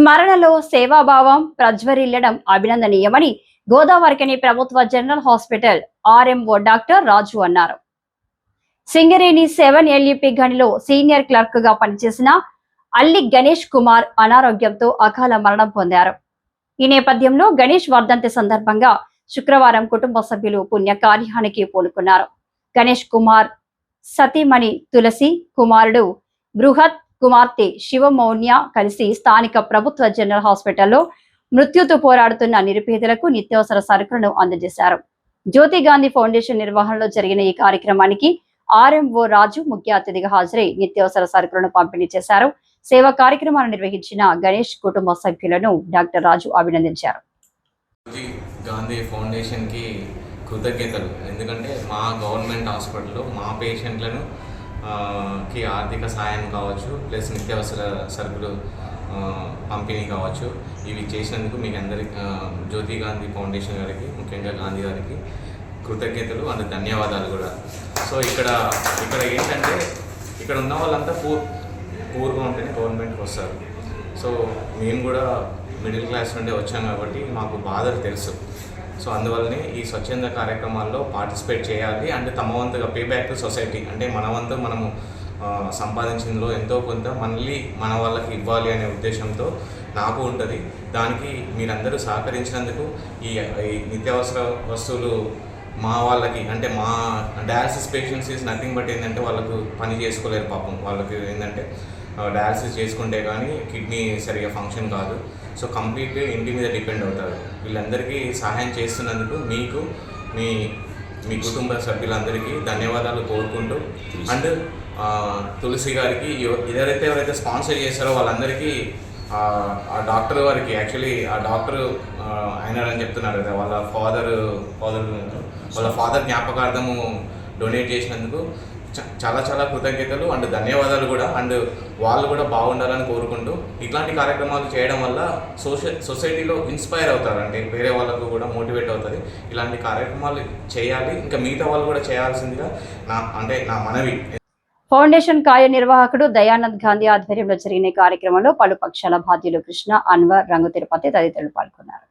స్మరణలో సేవాభావం ప్రజ్వరిల్లడం అభినందనీయమని గోదావరికని ప్రభుత్వ general hospital RMO doctor రాజు అన్నారు. సింగరేణి 7 LEP గనిలో సీనియర్ క్లర్క్ గా పనిచేసిన అల్లి గణేష్ కుమార్ అనారోగ్యంతో అకాల మరణం పొందారు. ఈ నేపథ్యంలో గణేష్ వర్ధంతి సందర్భంగా శుక్రవారం కుటుంబ సభ్యులు పుణ్య కార్యానికి పూనుకున్నారు. గణేష్ కుమార్ సతీమణి తులసి, కుమారుడు బృహత్, కుమార్తె శివమౌన్య కలిసి స్థానిక ప్రభుత్వ జనరల్ హాస్పిటల్లో మృత్యుతో పోరాడుతున్న నిరుపేదలకు నిత్యావసర సరుకులను అందజేశారు. జ్యోతి గాంధీ ఫౌండేషన్ నిర్వహణలో జరిగిన ఈ కార్యక్రమానికి ఆర్ఎంఓ రాజు ముఖ్య అతిథిగా హాజరై నిత్యావసర సరుకులను పంపిణీ చేశారు. సేవా కార్యక్రమాన్ని నిర్వహించిన గణేష్ కుటుంబ సభ్యులను డాక్టర్ రాజు అభినందించారు. గాంధీ ఫౌండేషన్ కి కృతజ్ఞతలు. ఎందుకంటే మా గవర్నమెంట్ హాస్పిటల్లో మా పేషెంట్లను కి ఆర్థిక సాయం కావచ్చు, ప్లస్ నిత్యావసర సరుకులు పంపిణీ కావచ్చు, ఇవి చేసినందుకు మీకు అందరికి జ్యోతి గాంధీ ఫౌండేషన్ గారికి, ముఖ్యంగా గాంధీ గారికి కృతజ్ఞతలు అండ్ ధన్యవాదాలు కూడా. సో ఇక్కడ ఏంటంటే ఇక్కడ ఉన్న వాళ్ళంతా పూర్గా ఉంటేనే గవర్నమెంట్కి వస్తారు. సో మేము కూడా మిడిల్ క్లాస్ నుండి వచ్చాం కాబట్టి మాకు బాధలు తెలుసు. సో అందువల్లనే ఈ స్వచ్ఛంద కార్యక్రమాల్లో పార్టిసిపేట్ చేయాలి అండ్ తమ వంతుగా పే బ్యాక్ టు సొసైటీ, అంటే మన వంతు మనము సంపాదించిందిలో ఎంతో కొంత మళ్ళీ మన వాళ్ళకి ఇవ్వాలి అనే ఉద్దేశంతో నాకు ఉంటుంది. దానికి మీరందరూ సహకరించినందుకు ఈ నిత్యావసర వస్తువులు మా వాళ్ళకి, అంటే మా dialysis patients is nothing but ఏంటంటే వాళ్ళకు పని చేసుకోలేరు పాపం. వాళ్ళకి ఏంటంటే డయాలసిస్ చేసుకుంటే కానీ కిడ్నీ సరిగా ఫంక్షన్ కాదు. సో కంప్లీట్లీ ఇంటి మీద డిపెండ్ అవుతారు. వీళ్ళందరికీ సహాయం చేస్తున్నందుకు మీకు మీ కుటుంబ సభ్యులందరికీ ధన్యవాదాలు కోరుకుంటూ, అండ్ తులసి గారికి ఎవరైతే స్పాన్సర్ చేశారో వాళ్ళందరికీ ఆ డాక్టర్ వారికి, యాక్చువల్లీ ఆ డాక్టర్ అయినారని చెప్తున్నారు కదా, వాళ్ళ ఫాదర్ జ్ఞాపకార్థము డొనేట్ చేసినందుకు చాలా చాలా కృతజ్ఞతలు అండ్ ధన్యవాదాలు కూడా. అండ్ వాళ్ళు కూడా బాగుండాలని కోరుకుంటూ, ఇట్లాంటి కార్యక్రమాలు చేయడం వల్ల సొసైటీలో ఇన్స్పైర్ అవుతారు, అంటే వేరే వాళ్ళకు కూడా మోటివేట్ అవుతుంది. ఇలాంటి కార్యక్రమాలు చేయాలి, ఇంకా మిగతా వాళ్ళు కూడా చేయాల్సిందిగా నా మనవి. ఫౌండేషన్ కార్యనిర్వాహకుడు దయానంద్ గాంధీ ఆధ్వర్యంలో జరిగిన కార్యక్రమంలో పలు పక్షాల బాధ్యులు కృష్ణ, అన్వర్, రంగు తిరుపతి తదితరులు పాల్గొన్నారు.